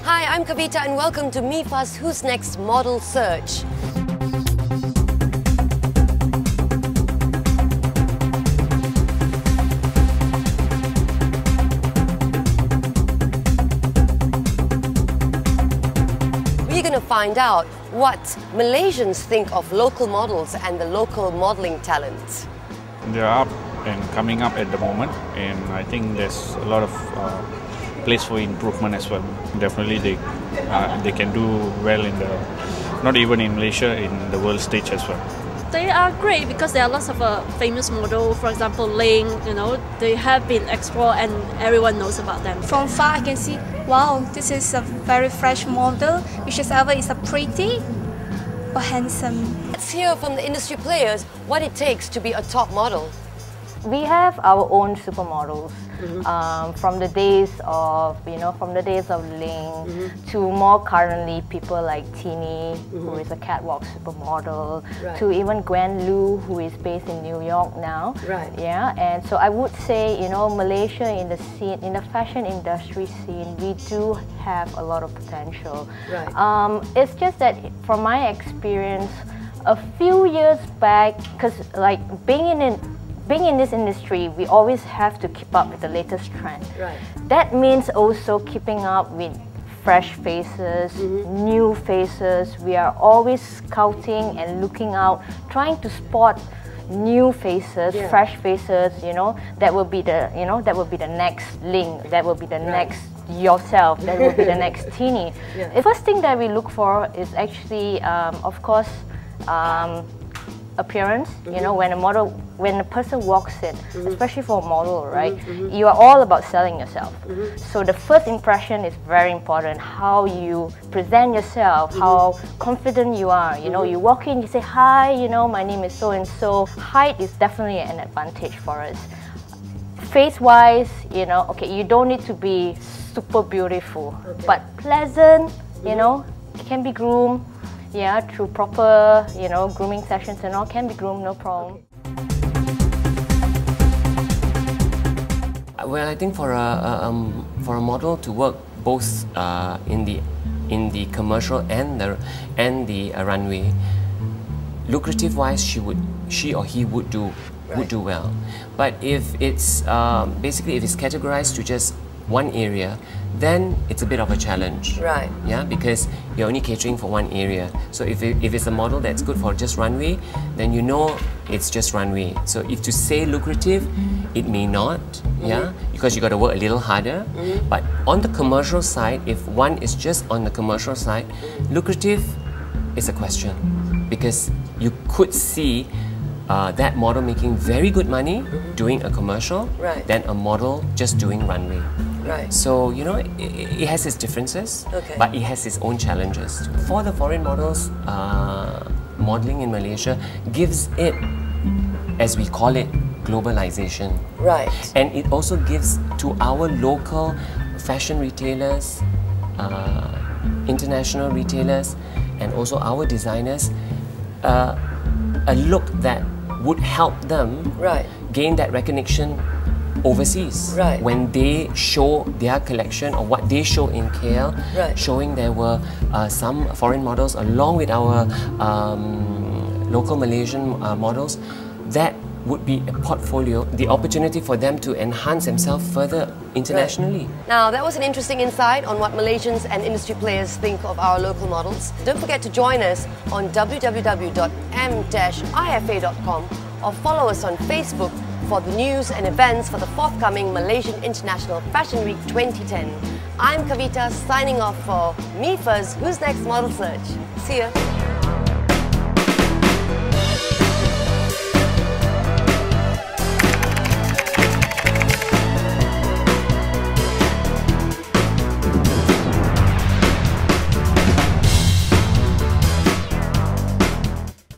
Hi, I'm Kavita and welcome to MIFA's Who's Next Model Search. We're going to find out what Malaysians think of local models and the local modelling talent. They are up and coming up at the moment, and I think there's a lot of place for improvement as well. Definitely they can do well in the, not even in Malaysia, in the world stage as well. They are great because there are lots of famous models. For example, Ling, they have been explored and everyone knows about them. From far I can see, wow, this is a very fresh model, which is either is a pretty or handsome. Let's hear from the industry players what it takes to be a top model. We have our own supermodels, from the days of Ling to more currently people like Tini, who is a catwalk supermodel, to even Gwen Lu, who is based in New York now. Yeah, and so I would say, Malaysia in the scene, in the fashion industry scene, we do have a lot of potential. It's just that from my experience, a few years back, because like being in this industry, we always have to keep up with the latest trend. That means also keeping up with fresh faces, new faces. We are always scouting and looking out, trying to spot new faces, fresh faces. That will be the next Ling. That will be the next yourself. That will be the next Tini. The first thing that we look for is actually, of course, appearance. When a person walks in, especially for a model, right? You are all about selling yourself. So the first impression is very important. How you present yourself, how confident you are. You walk in, you say, hi, my name is so and so. Height is definitely an advantage for us. Face-wise, okay, you don't need to be super beautiful, but pleasant, can be groomed. Yeah, through proper, grooming sessions and all, can be groomed, no problem. Well, I think for a model to work both in the commercial and the runway, lucrative-wise, she or he would do well. But if it's basically if it's categorized to just one area, then it's a bit of a challenge. Yeah, because you're only catering for one area. So if it's a model that's good for just runway, then it's just runway. So if to say lucrative, it may not, because you got to work a little harder. But on the commercial side, if one is just on the commercial side, lucrative is a question, because you could see that model making very good money doing a commercial than a model just doing runway. So, it has its differences, but it has its own challenges. For the foreign models, modeling in Malaysia gives it, as we call it, globalization. And it also gives to our local fashion retailers, international retailers, and also our designers, a look that would help them gain that recognition overseas when they show their collection or what they show in KL, showing there were some foreign models along with our local Malaysian models. That would be a portfolio, the opportunity for them to enhance themselves further internationally. Now, that was an interesting insight on what Malaysians and industry players think of our local models. Don't forget to join us on www.m-ifa.com or follow us on Facebook for the news and events for the forthcoming Malaysian International Fashion Week 2010. I'm Kavita signing off for MIFA's Who's Next Model Search. See ya!